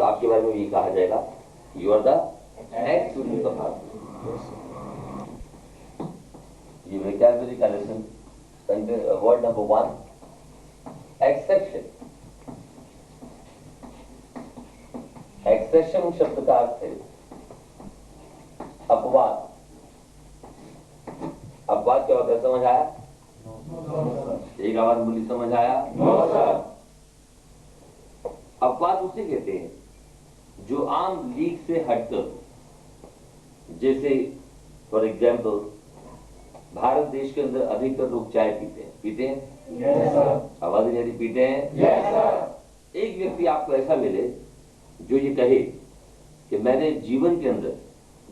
तो आपके बारे में ये कहा जाएगा, you are the ex student of art. ये vocabulary का lesson, word number 1, exception. Exception शब्द का अर्थ है अपवाद। अपवाद क्या होता है, समझ आया? एक आवाज बोली, समझ आया? अपवाद उसे कहते हैं जो आम लीक से हटकर, जैसे फॉर एग्जाम्पल भारत देश के अंदर अधिकतर लोग चाय पीते हैं। पीते हैं? yes, sir. आवाज नहीं आ रही, पीते हैं? yes, sir. एक व्यक्ति आपको ऐसा मिले जो ये कहे कि मैंने जीवन के अंदर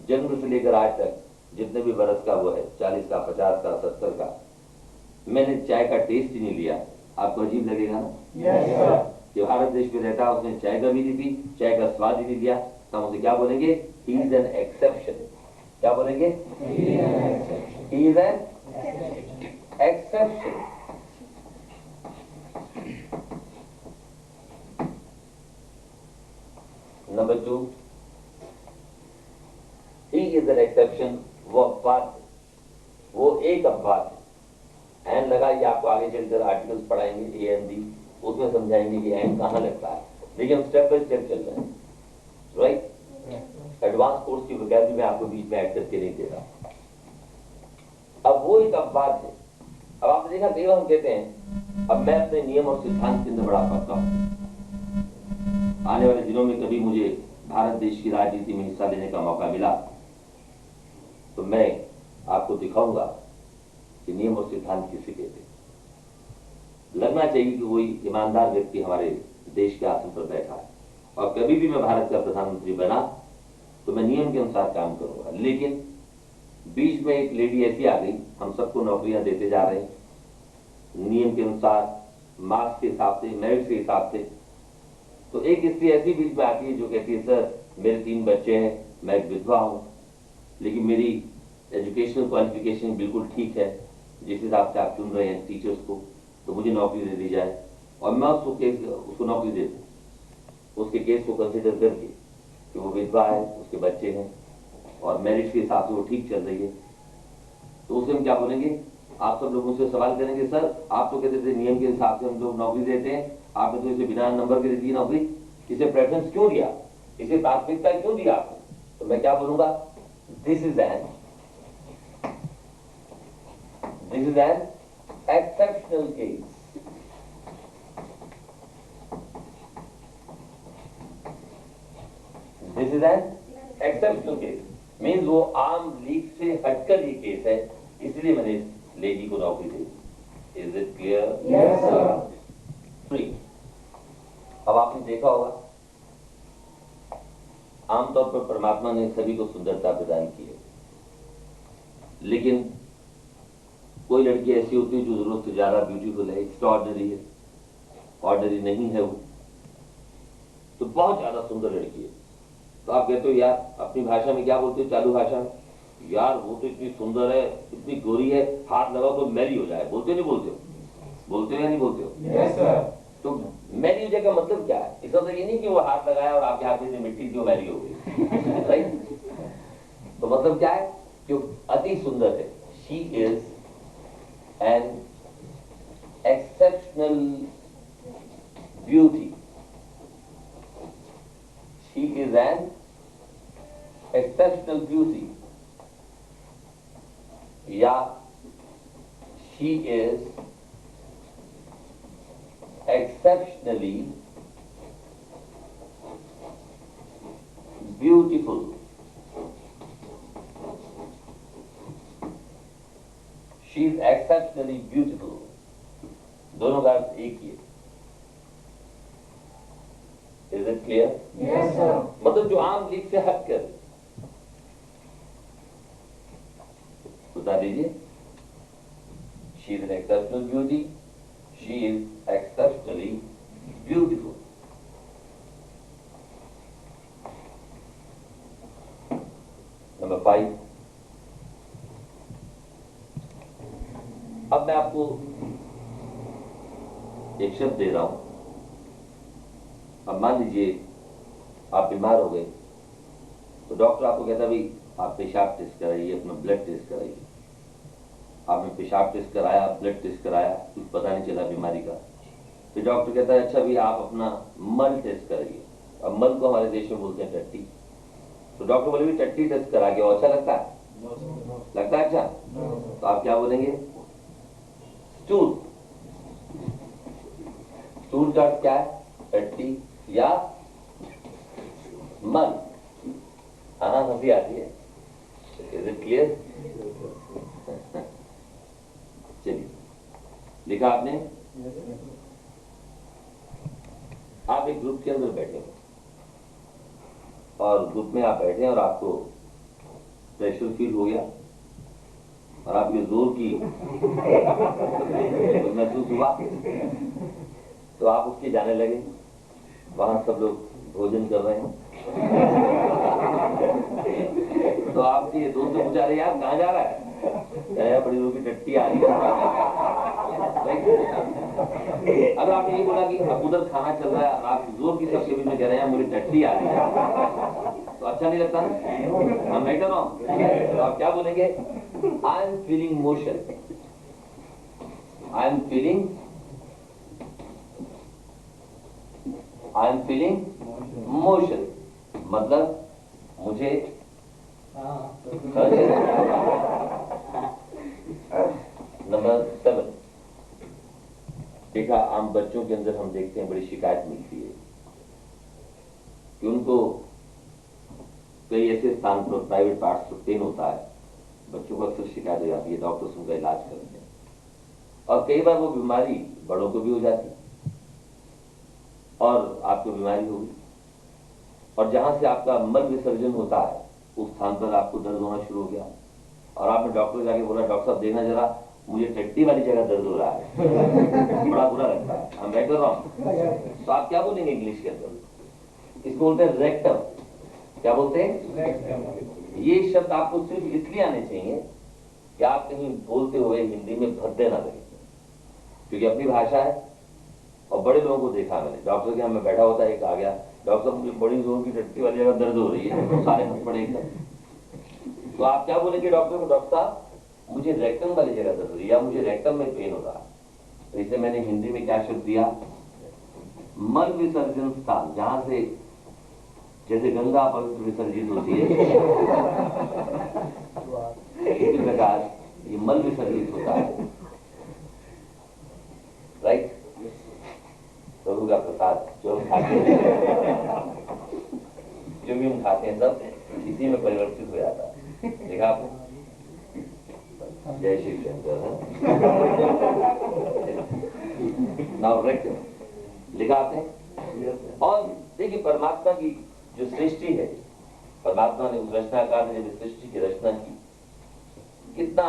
जन्म से लेकर आज तक जितने भी बरस का वो है, 40 का, 50 का, 70 का, मैंने चाय का टेस्ट ही नहीं लिया। आपको अजीब लगेगा ना? yes, sir. कि भारत देश में रहता है, उसने चाय कभी नहीं पी, चाय का स्वाद ही नहीं लिया, तो हम उसे क्या बोलेंगे? He is an exception. क्या बोलेंगे? He is an exception. Number 2, he is an exception, वो अपवाद है, वो एक अपवाद है। एंड लगा, ये आपको आगे चलकर आर्टिकल्स पढ़ाएंगे, ए एंड डी, उसमें समझाएंगे कि एंड कहां लगता है, लेकिन स्टेप बाय स्टेप चल रहे हैं, राइट? एडवांस कोर्स की वोकैबुलरी में आपको बीच में ऐड करके नहीं दे रहा। अब वो एक अपवाद है। अब आपने देखा, कई बार हम कहते हैं अब मैं अपने नियम और सिद्धांत के अंदर बड़ा पक्का हूं, आने वाले दिनों में कभी मुझे भारत देश की राजनीति में हिस्सा लेने का मौका मिला तो मैं आपको दिखाऊंगा कि नियम और सिद्धांत किसे कहते हैं। लगना चाहिए कि कोई ईमानदार व्यक्ति हमारे देश के आसन पर बैठा है, और कभी भी मैं भारत का प्रधानमंत्री बना तो मैं नियम के अनुसार काम करूंगा। लेकिन बीच में एक लेडी ऐसी आ गई, हम सबको नौकरियां देते जा रहे हैं नियम के अनुसार, मार्क्स के हिसाब से, मेरिट के हिसाब से, तो एक स्त्री ऐसी बीच में आती है जो कहती है, सर मेरे 3 बच्चे हैं, मैं एक विधवा हूं, लेकिन मेरी एजुकेशनल क्वालिफिकेशन बिल्कुल ठीक है, जिस हिसाब से आप चुन रहे हैं टीचर्स को, तो मुझे नौकरी दे दी जाए। और मैं उसको नौकरी दे दूं, उसके केस को कंसिडर करके कि वो विधवा है, उसके बच्चे हैं और मैरिज के हिसाब से वो ठीक चल रही है, तो उसे हम क्या बोलेंगे? आप सब लोगों से सवाल करेंगे, सर आप तो कहते थे नियम के हिसाब से हम लोग नौकरी देते हैं, आपने तो इसे बिना नंबर के दे दी नौकरी, इसे प्रेफरेंस क्यों दिया, इसे प्राथमिकता क्यों दिया आपने? तो मैं क्या बोलूंगा? This is an exceptional case. This is an exceptional case, means वो आम लीग से हटकर ये केस है, इसलिए मैंने इस लेडी को नौकरी दी। Is it clear? Yes sir. अब आपने देखा होगा, आमतौर पर परमात्मा ने सभी को सुंदरता प्रदान की है, लेकिन कोई लड़की ऐसी होती है जो जरूरत से ज्यादा ब्यूटीफुल है, एक्स्ट्राऑर्डिनरी है, ऑर्डिनरी नहीं है वो, तो बहुत ज्यादा सुंदर लड़की है। तो आप कहते हो यार, अपनी भाषा में क्या बोलते हो, चालू भाषा में, यार वो तो इतनी सुंदर है, इतनी गोरी है, हाथ लगाओ तो मैरी हो जाए, बोलते नहीं बोलते हो? बोलते हो या नहीं बोलते हो? yes, sir. तो मैरी हो जाए का मतलब क्या है? इसका मतलब ये नहीं कि वो हाथ लगाया और आपके हाथ में से मिट्टी क्यों मैरी हो गई, राइट? तो मतलब क्या है? जो अति सुंदर है, she is an exceptional beauty, she is an exceptional beauty, या she is exceptionally beautiful, she is exceptionally beautiful, दोनों का अर्थ एक ही है। Is it clear? Yes, sir. मतलब जो आम लीग से हटकर, बता दीजिए, she is an exceptional beauty, she is exceptionally beautiful. Number 5, अब मैं आपको एक शब्द दे रहा हूं। अब मान लीजिए आप बीमार हो गए तो डॉक्टर आपको कहता है भाई आप पेशाब टेस्ट कराइए, अपना ब्लड टेस्ट कराइए। आपने पेशाब टेस्ट कराया, ब्लड टेस्ट कराया, कुछ पता नहीं चला बीमारी का। फिर डॉक्टर कहता है अच्छा भी आप अपना मल टेस्ट कराइए। अब मल को हमारे देश में बोलते हैं टट्टी। तो डॉक्टर बोले भी टट्टी टेस्ट करा के अच्छा लगता है? लगता है अच्छा? तो आप क्या बोलेंगे? स्टूल। स्टूल का क्या है? टट्टी या मल। हाँ, हंसी आती है। Is it clear? चलिए, लिखा आपने? आप एक ग्रुप के अंदर बैठे हैं और ग्रुप में आप बैठे हैं और आपको प्रेशर फील हो गया और आपके जोर की महसूस हुआ तो आप उसके जाने लगे। वहां सब लोग भोजन कर रहे हैं तो आपके दोस्त से पूछा रहे यार कहाँ जा रहा है? बड़ी जोर की टट्टी आ रही है। अगर आपने ये बोला कि अब उधर खाना चल रहा है, आप जोर की सबके बीच में कह रहे हैं मुझे टट्टी आ रही है, तो अच्छा नहीं लगता ना? हम नहीं कर रहा हूं। तो आप क्या बोलेंगे? I am feeling motion. I am feeling motion मतलब मुझे नंबर 7 देखा, आम बच्चों के अंदर हम देखते हैं बड़ी शिकायत मिलती है कि उनको कई ऐसे स्थान पर प्राइवेट पार्ट्स पर पेन होता है। बच्चों को अक्सर शिकायत हो जाती है, डॉक्टर्स उनका इलाज करते हैं और कई बार वो बीमारी बड़ों को भी हो जाती है और आपको बीमारी होगी और जहां से आपका मल विसर्जन होता है उस स्थान पर आपको दर्द होना शुरू हो गया और आपने डॉक्टर जाके बोला डॉक्टर साहब देखना जरा मुझे टट्टी वाली जगह दर्द हो रहा है। बड़ा बुरा लगता है, हम मैं कर रहा हूं। तो आप क्या बोलेंगे इंग्लिश के अंदर? इसको बोलते हैं रेक्टम। क्या बोलते हैं? ये शब्द आपको सिर्फ इसलिए आने चाहिए कि आप कहीं बोलते हुए हिंदी में भद्दे ना लगे, क्योंकि अपनी भाषा है और बड़े लोगों को देखा मैंने, डॉक्टर के यहाँ में बैठा होता है, एक आ गया डॉक्टर साहब मुझे बड़ी जोर की टट्टी वाली जगह दर्द हो रही है, तो सारे हंस पड़े एकदम। तो आप क्या बोलेंगे डॉक्टर को? डॉक्टर साहब मुझे रेक्टम वाली जगह दर्द हो रही है या मुझे रेक्टम में पेन हो रहा है। तो इसे मैंने हिंदी में क्या शब्द दिया? मल विसर्जन स्थान, जहां से जैसे गंगा पवित्र विसर्जित होती है इसी प्रकार ये मल विसर्जित होता है। राइट? प्रभु का प्रसाद जो हम खाते हैं, जो भी हम खाते हैं सब इसी में परिवर्तित हो जाता है। देखा आपने? जय श्री शंकर। नाउ रेक्टम लिखा आपने? और देखिए परमात्मा की जो सृष्टि है, परमात्मा ने उस रचनाकार ने जब सृष्टि की रचना की, कितना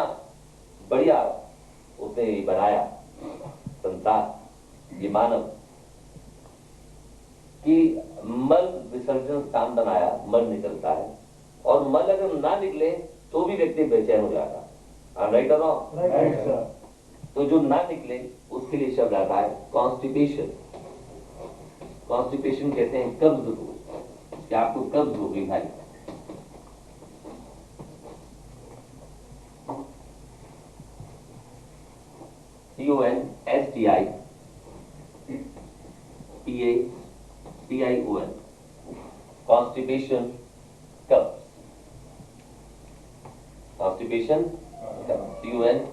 बढ़िया उसने बनाया संसार, ये मानव कि मल विसर्जन स्थान बनाया, मल निकलता है और मल अगर ना निकले तो भी व्यक्ति बेचैन हो जाता है। राइट और रॉन्ग? तो जो ना निकले उसके लिए शब्द आता है कॉन्स्टिपेशन। कॉन्स्टिपेशन कहते हैं कब्ज को, कि आपको कब्ज हो गई भाई। CONSTIPATION कॉन्स्टिपेशन कब्ज। कॉन्स्टिपेशन CONSTIPATION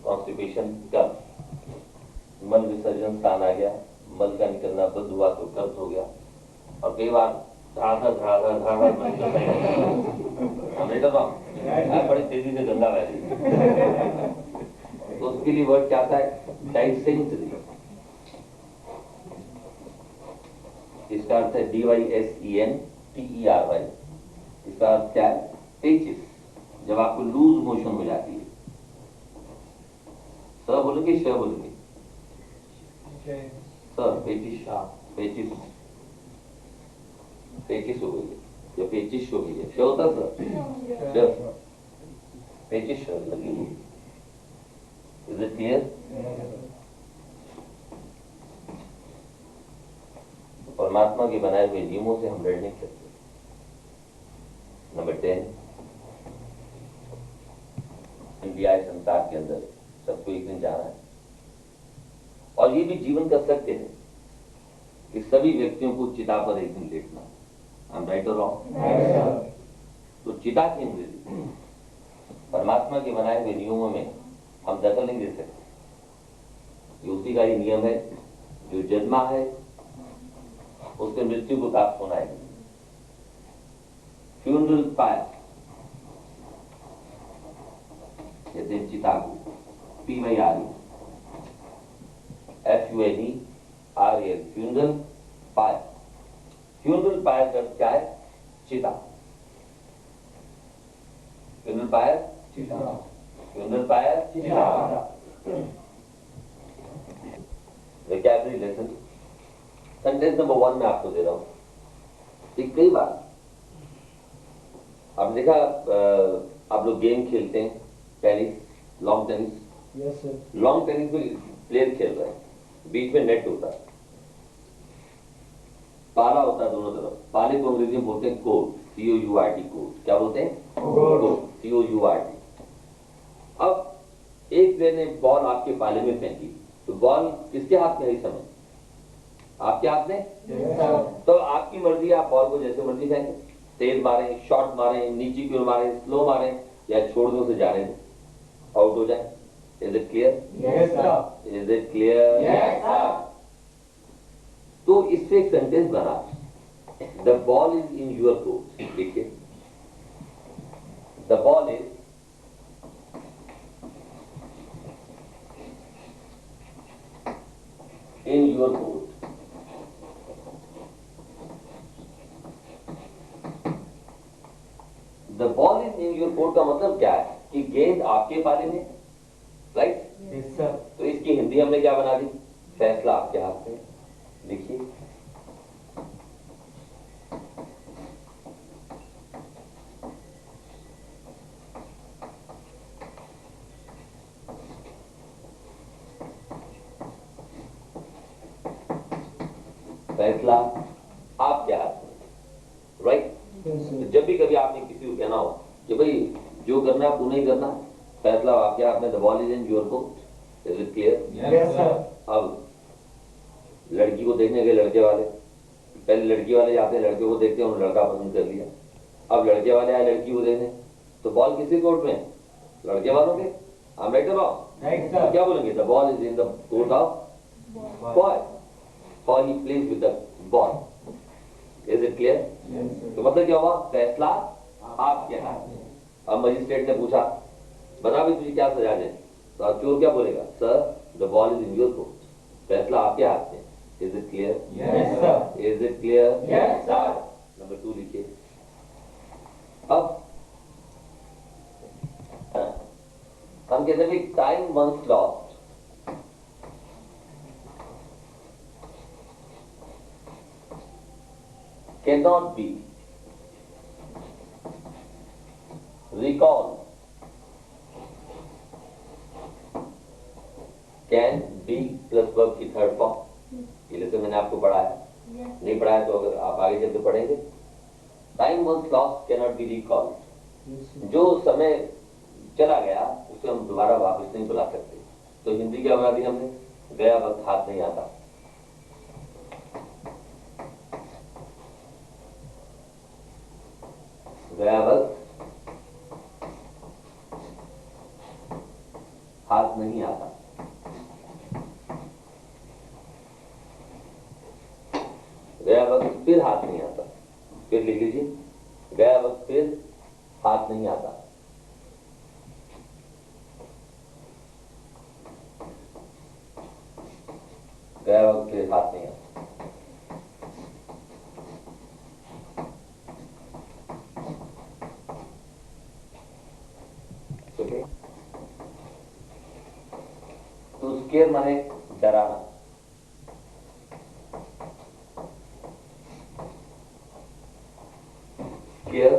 कॉन्स्टिपेशन कब्ज। मल विसर्जन स्थान आ गया, मल का निकलना बंद हुआ तो कब्ज हो गया। और कई बार धड़ाधड़ बड़ी तेजी से गंगा बह रही, तो उसके लिए वर्ड क्या आता है? डाइसेंट्री। इसका अर्थ है DYSENTERY। इसका अर्थ क्या है? पेचिस, जब आपको लूज मोशन हो जाती है। स बोलेंगे, श बोलेंगे? सर पेचिस, पेचिस, पेचिस हो गई है या पेचिश हो गई है? श होता सर, पेचिश लगी हुई। Is it clear? परमात्मा के बनाए हुए नियमों से हम लड़ नहीं सकते। नंबर 10, इंडिया संसार के अंदर सबको एक दिन जाना है, और ये भी जीवन का सत्य है कि सभी व्यक्तियों को चिता पर एक दिन लेटना। आई एम राइट और रॉन्ग? तो चिता की अंग्रेजी परमात्मा के बनाए हुए नियमों में हम दखल नहीं दे सकते। ये उसी का ही नियम है, जो जन्मा है उसके मृत्यु को प्राप्त होना है। फ्यूनरल फायर कहते हैं चिता को, PYRE FUNERAL, funeral fire. Funeral fire का क्या है? चिता। फ्यूनरल फायर चिता, फ्यूनरल फायर चिता। Vocabulary lesson. सेंटेंस नंबर 1 में आपको दे रहा हूं। एक कई बार आपने देखा, आप लोग गेम खेलते हैं, tennis, long tennis. Yes sir. Long tennis में प्लेयर खेल रहे हैं, बीच में नेट होता है, पाला होता है दोनों तरफ। पाले को अंग्रेजी में बोलते हैं कोर्ट, COURT, कोर्ट। क्या बोलते हैं? Court, COURT। अब एक प्लेयर ने बॉल आपके पाले में फेंकी, तो बॉल किसके हाथ में है इस समय? आपके हाथ में। तो आपकी मर्जी, आप बॉल को जैसे मर्जी फेंके, तेज मारें, शॉर्ट मारें, नीचे की ओर मारें, स्लो मारें, या छोड़ दो, उसे जाने दो, आउट हो जाए। Is it clear? Yes sir. Is it clear? Yes sir. तो इससे एक सेंटेंस बना, the ball is in your court. देखिए, the ball is in your court. The ball is in your court का मतलब क्या है? कि गेंद आपके पाले में, राइट? Yes sir. तो इसकी हिंदी हमने क्या बना दी? फैसला आपके हाथ में। देखिए, फैसला आपके हाथ में, राइट? जब भी कभी आपने किसी को कहना हो कि भाई जो करना है आपको नहीं करना, फैसला आपके हाथ में। The ball is in your court. Is it clear? Yes sir. अब लड़की को देखने गए लड़के वाले, पहले लड़की वाले जाते हैं, लड़के को देखते हैं, उन्होंने लड़का पसंद कर लिया। अब लड़के वाले आए लड़की को देखने, तो बॉल किसी कोर्ट में है? लड़के वालों के। हम राइट रहो? Right sir. क्या बोलेंगे? The ball is in the court of boy, for he plays with the ball. Is it clear? Yes sir. तो मतलब क्या हुआ? फैसला आपके हाथ में। अब मजिस्ट्रेट ने पूछा, बता भी तुझे क्या सजा दे? तो अब चोर क्या बोलेगा? Sir, the ball is in your court, फैसला आपके हाथ में। Is it clear? Yes sir. Is it clear? Yes sir. Number 2 लिखिए। अब हम कहते हैं time once lost cannot be recalled, can be plus verb की थर्ड फॉर्म। ये लेसन मैंने आपको पढ़ाया है, नहीं पढ़ाया तो अगर आप आगे चल के पढ़ेंगे। Time once lost cannot be recalled. जो समय चला गया उसे हम दोबारा वापस नहीं बुला सकते। तो हिंदी क्या बना दी हमने? गया वक्त हाथ नहीं आता। गया वक्त हाथ नहीं आता। गया वक्त फिर हाथ नहीं आता। फिर लिख लीजिए, गया वक्त फिर हाथ नहीं आता। गया वक्त फिर हाथ नहीं आता। तो स्केयर माने डराना। Scare,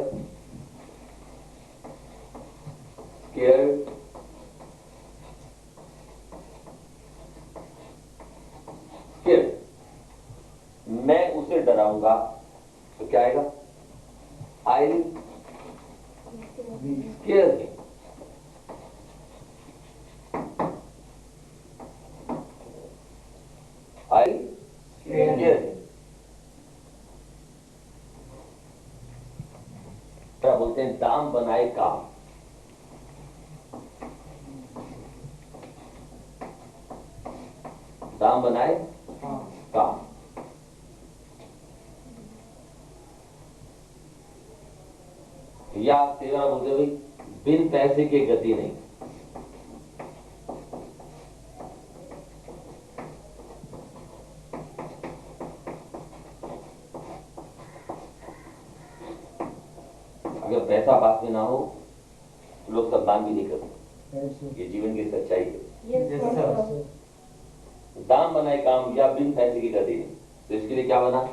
scare, scare. मैं उसे डराऊंगा तो क्या आएगा? I scare him. I scare him. क्या बोलते हैं? दाम बनाए काम। दाम बनाए काम। या तेरा बोलते भाई बिन पैसे की गति नहीं। अगर पैसा पास में ना हो तो लोग सम्मान भी नहीं करते। ये जीवन की सच्चाई है। दाम बनाए काम या बिन पैसे की गति नहीं। तो इसके लिए क्या बना?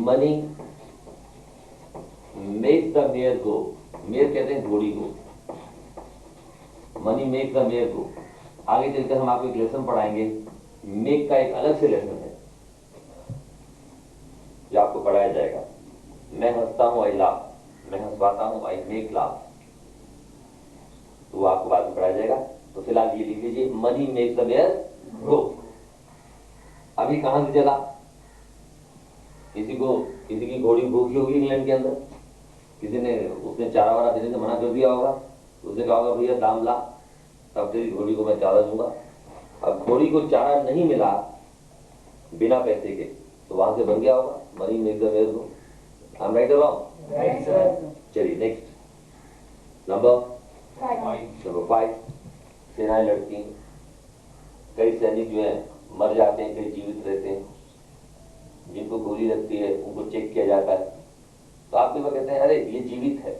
Money makes the mayor go. Mayor कहते हैं घोड़ी को। मनी मेक्स द मेयर गो। आगे चलकर हम आपको एक लेसन पढ़ाएंगे। मेक का एक अलग से लेसन है जो आपको पढ़ाया जाएगा। मैं हंसता हूं आई लाभ, मैं हंसवाता हूं आई मेक लाभ, तो वो आपको बाद में पढ़ाया जाएगा। तो फिलहाल ये लिख लीजिए, मनी मेक्स द मेयर गो। अभी कहां से चला? किसी की घोड़ी भूखी होगी इंग्लैंड के अंदर, किसी ने उसने चारा वारा देने से मना कर दिया होगा, उसने कहा होगा भैया दाम ला तब तेरी घोड़ी को मैं चारा दूंगा। अब घोड़ी को चारा नहीं मिला बिना पैसे के, तो वहां से बन गया होगा money makes the mayor go. I am right और रॉन्ग? चलिए नेक्स्ट नंबर 5। सेनाएं लड़ती हैं। कई सैनिक जो है मर जाते हैं, कई जीवित रहते हैं। जिनको गोली लगती है उनको चेक किया जाता है, तो आप वो कहते हैं अरे ये जीवित है,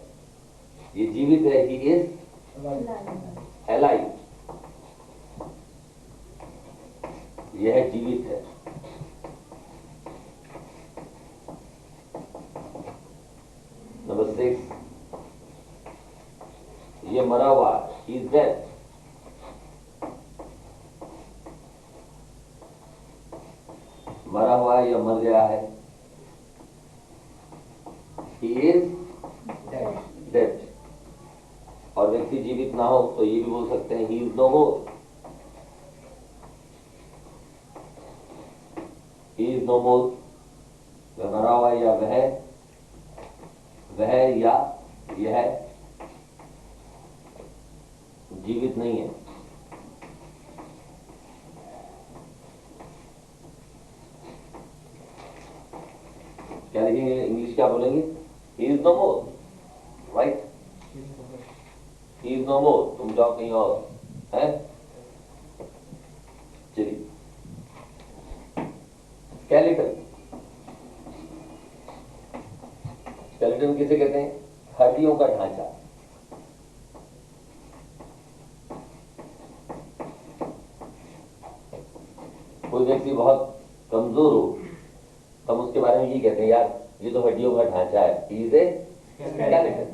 ये जीवित है, ही इज अलाइव, यह जीवित है। नंबर 6, ये मरा हुआ, ही इज डेड। मरा हुआ है या मर गया है? He is dead। और व्यक्ति जीवित ना हो तो ये भी बोल सकते हैं he is no more। He is no more। वह मरा हुआ है या वह या यह जीवित नहीं है। क्या लिखेंगे? इंग्लिश क्या बोलेंगे? He is no more, right? He is no more। तुम जाओ कहीं और, है? चलिए स्केलेटन। स्केलेटन किसे कहते हैं? हड्डियों का ढांचा। कोई व्यक्ति बहुत कमजोर हो तब उसके बारे में ये कहते हैं यार ये तो हड्डियों का ढांचा है, he is a skeleton।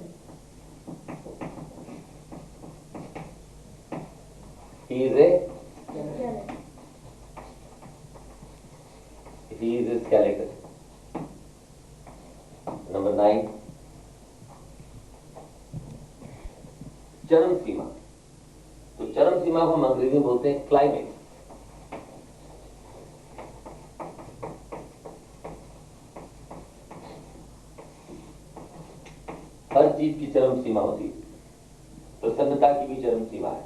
He is a skeleton। Number 9, चरम सीमा। तो चरम सीमा को हम अंग्रेजी में बोलते हैं क्लाइमेक्स। हर चीज की चरम सीमा होती है। प्रसन्नता की भी चरम सीमा है,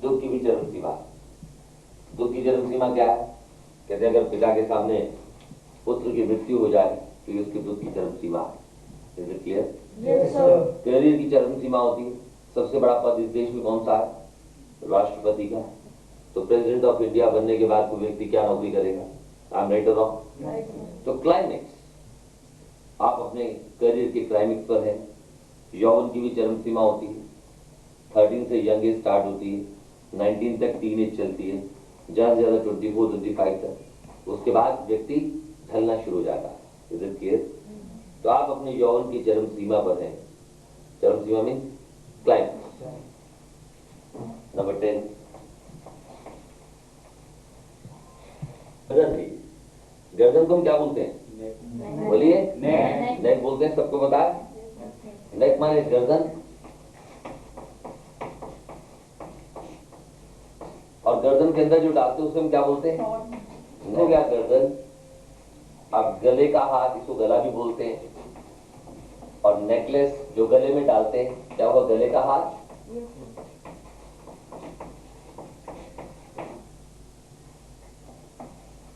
दुख की भी चरम सीमा है। दुख की चरम सीमा क्या है? कहते हैं अगर पिता के सामने पुत्र की मृत्यु हो जाए तो ये उसके दुख की चरम सीमा है। Is it clear? Yes, sir। Career की चरम सीमा होती है। सबसे बड़ा पद इस देश में कौन सा है? राष्ट्रपति का। तो प्रेसिडेंट ऑफ इंडिया बनने के बाद कोई व्यक्ति क्या नौकरी करेगा? आई एम राइट और रॉन्ग? तो क्लाइमेक्स, आप अपने करियर के क्लाइमेक्स पर हैं। यौवन की भी चरम सीमा होती है। 13 से यंग एज स्टार्ट होती है, 19 तक टीन एज चलती है, ज्यादा से ज्यादा 24-25 तक। उसके बाद व्यक्ति ढलना शुरू हो जाता है। Is it clear? तो आप अपने यौवन की चरम सीमा पर हैं। चरम सीमा मीन्स क्लाइमेक्स। नंबर 10, गर्दन भी। गर्दन को हम क्या बोलते हैं? बोलिए। नेक। नेक बोलते हैं, सबको पता है। नेक माने गर्दन, और गर्दन के अंदर जो डालते हैं उसे हम क्या बोलते हैं? हो गया गर्दन। अब गले का हाथ, इसको गला भी बोलते हैं। और नेकलेस जो गले में डालते हैं, क्या हुआ? गले का हाथ।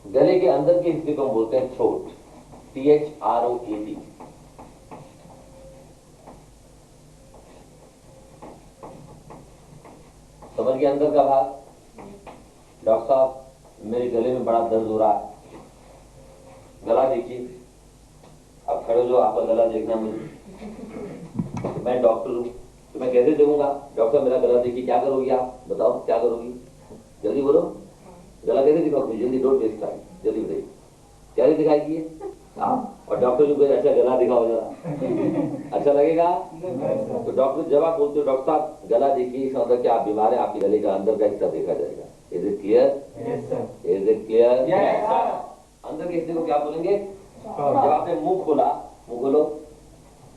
गले के अंदर के हिस्से को हम बोलते हैं थ्रोट, THROAT। समझ गया अंदर का भाग? डॉक्टर साहब, मेरे गले में बड़ा दर्द हो रहा है, गला देखिए। अब खड़े हो, आपका गला देखना मुझे। मैं डॉक्टर हूं, तो मैं कैसे देखूंगा? डॉक्टर मेरा गला देखिए, क्या करोगी आप? बताओ क्या करोगी? जल्दी बोलो, गला कैसे दिखाओगे? जल्दी, डोंट वेस्ट टाइम, जल्दी बताइए, क्या दिखाएगी? हाँ, और डॉक्टर जो अच्छा गला दिखाओ जरा, अच्छा लगेगा? तो डॉक्टर जब आप बोलते हो डॉक्टर साहब गला देखिए, इसका मतलब क्या आप बीमार है, आपके गले का अंदर का हिस्सा देखा जाएगा। Is it clear? Is it clear? अंदर के हिस्से को क्या बोलेंगे? जब आपने मुंह खोला, मुंह खोलो,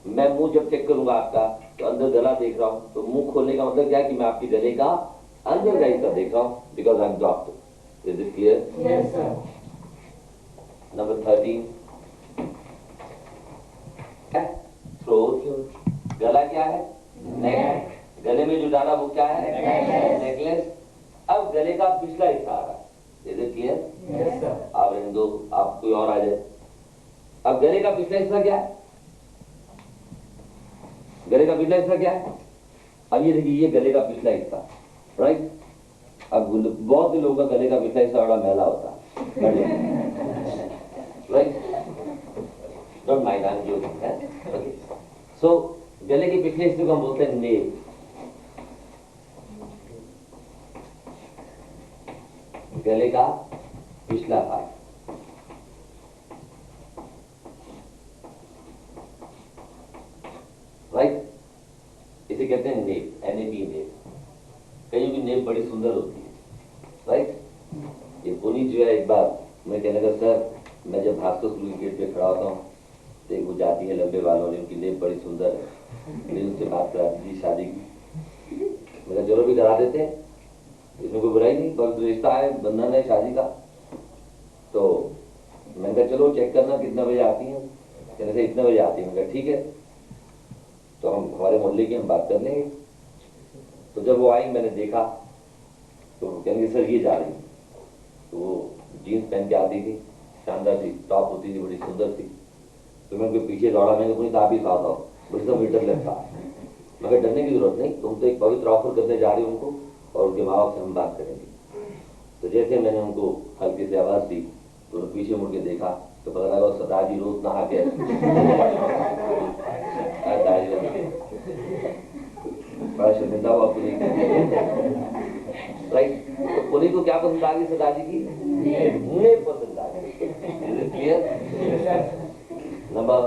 मैं मुंह जब चेक करूंगा आपका, तो अंदर गला देख रहा हूं, तो मुंह खोलने का मतलब क्या है कि मैं आपके गले का अंदर का हिस्सा देख रहा हूं, because I am doctor. Is it clear? Number 13, throat. गला क्या है? नेक। गले में जो डाला वो क्या है? नेकलेस। अब गले का पिछला हिस्सा आ रहा है। Is it clear? आप रहने दो, आप कोई और आ जाए। अब गले का पिछला हिस्सा क्या है? गले का पिछला हिस्सा क्या है? अब ये देखिए, ये गले का पिछला हिस्सा, राइट? अब बहुत से लोगों का गले का पिछला हिस्सा बड़ा मैला होता है, right? Don't mind, I am joking, है? ओके। सो गले के पिछले हिस्से को हम बोलते हैं नेव। गले का पिछला भाग, राइट? इसे कहते हैं नेव, NAV, नेव। कहीं भी नेव बड़ी सुंदर होती है, राइट? ये पुनीत जो है, एक बार मैं कहने लगा सर, मैं जब भास्कर स्कूल के गेट पे खड़ा होता हूँ तो एक वो जाती है लंबे बाल वाली, उनकी नेव बड़ी सुंदर है। मैंने उनसे बात करा दी शादी की, मेरा चलो भी करा देते हैं, इसमें कोई बुराई नहीं, बस रिश्ता है, बंधन है शादी का। तो मैंने कहा चलो चेक करना कितना बजे आती हैं? कहने से इतने बजे आती है। मैंने कहा ठीक है, तो हम हमारे मोहल्ले की हम बात कर लेंगे। तो जब वो आई, मैंने देखा, तो कहेंगे सर ये जा रही, तो वो जीन्स पहन के आती थी, शानदार सी टॉप होती थी, बड़ी सुंदर थी। तो मैं उनके पीछे दौड़ा, मैंने अपनी आप ही साथ आओ, बड़ी सब मीटर लगता है। मगर डरने की जरूरत नहीं, तुम तो एक पवित्र ऑफर करने जा रही हो उनको, और उनके माँ बाप से हम बात करेंगे। तो जैसे मैंने उनको हल्की से आवाज दी, तो उन्होंने पीछे मुड़ के देखा, तो पता लगा सरदार जी रोज नहा के बड़ा शर्मिंदा हुआ पुनीत, राइट? तो पुनीत को क्या पसंद आ गई सरदार जी की? नेव पसंद आ गई। Is it clear? नंबर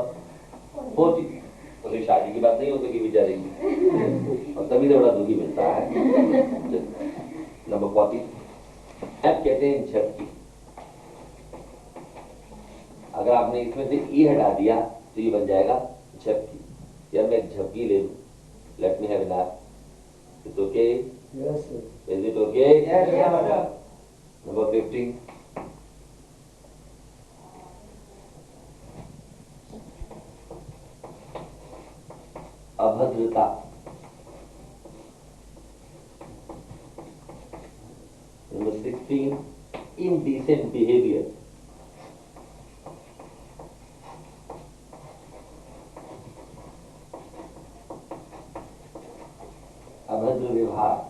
40, तो शादी की बात नहीं हो सकी बेचारी, और तभी तो बड़ा दुखी मिलता है। नंबर 40, अब कहते हैं झपकी। अगर आपने इसमें से ई हटा दिया तो ये बन जाएगा झपकी। यार मैं एक झपकी ले लूं, let me have an app, it's okay? Yes, sir. Is it okay? Number 15, अभद्रता। Number 16, indecent behavior। अभद्र व्यवहार।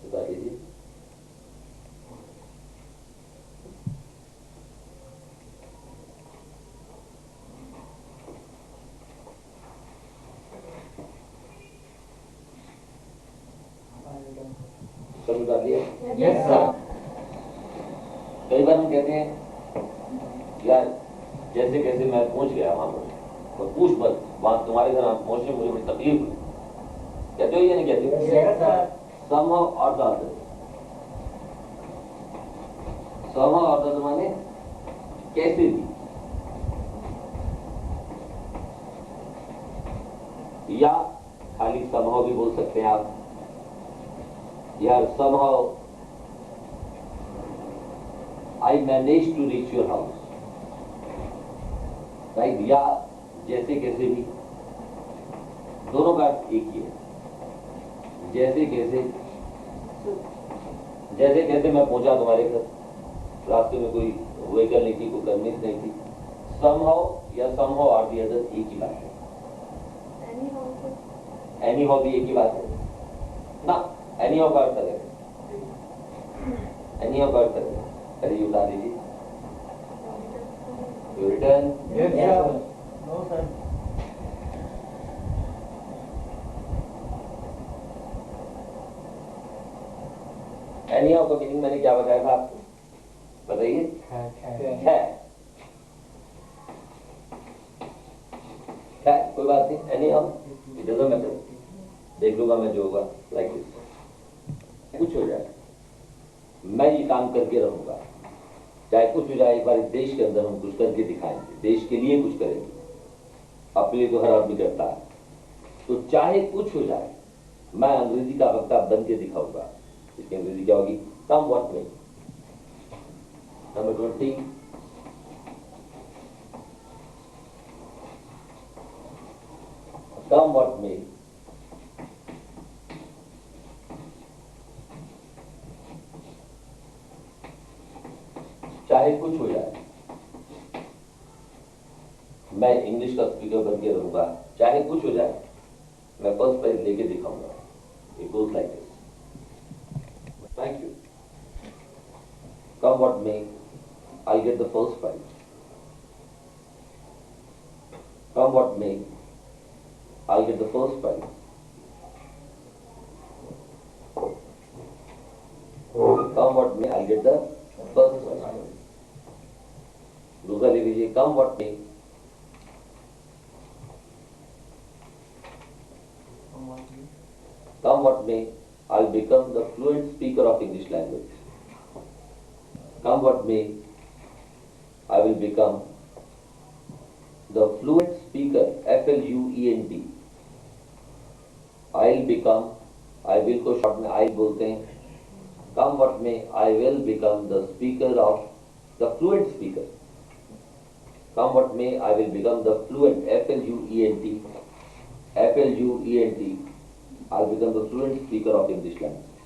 बता दीजिए। सब बता दिए? Yes, sir. कई बार हम कहते हैं यार जैसे कैसे मैं पहुंच गया वहां पर, तो पूछ मत, वहां तुम्हारे घर पहुंचने मुझे बड़ी तकलीफ हुई। कहते हो या नहीं कहते? Yes, sir. somehow or the other, somehow or the other माने कैसे भी, या खाली somehow भी बोल सकते हैं आप, या somehow I managed to reach your house, right, या जैसे कैसे भी, दोनों का अर्थ एक ही है। जैसे कैसे, जैसे कैसे मैं पहुंचा तुम्हारे घर, रास्ते में कोई व्हीकल नहीं थी, कोई कन्वेंस नहीं थी। somehow या somehow or the other एक ही बात है। anyhow भी एक ही बात है ना। anyhow का अर्थ अलग है, anyhow का अर्थ अलग है। अरे ये बता दीजिए, you return, Yes, sir. No, sir. anyhow का मीनिंग मैंने क्या बताया था आपको, बताइए? है, कोई बात नहीं, anyhow it doesn't matter, देख लूंगा मैं जो होगा, like this। कुछ हो जाए, मैं ये काम करके रहूंगा, चाहे कुछ हो जाए। एक बार इस देश के अंदर हम कुछ करके दिखाएंगे, देश के लिए कुछ करेंगे। अपने लिए तो हर आदमी करता है, तो चाहे कुछ हो जाए, मैं अंग्रेजी का वक्ता बन के दिखाऊंगा। इसकी अंग्रेजी क्या होगी? Come what may. Number 20, come what may, चाहे कुछ हो जाए, मैं इंग्लिश का स्पीकर बन के रहूंगा। चाहे कुछ हो जाए, मैं फर्स्ट प्राइज लेके दिखाऊंगा। It goes like this. Thank you. Come what may, I get the first prize. Come what may, I get the first prize. Come what may, I get the first prize. दूसरा ले लीजिए, come what may, come what may, I'll become the fluent speaker of English language. Come what may, I will become the fluent speaker, FLUENT. I'll become, I will को short में I बोलते हैं। Come what may, I will become the speaker of, the fluent speaker. Come what may, I will become the fluent, FLUENT, FLUENT, I'll become the fluent speaker of English language.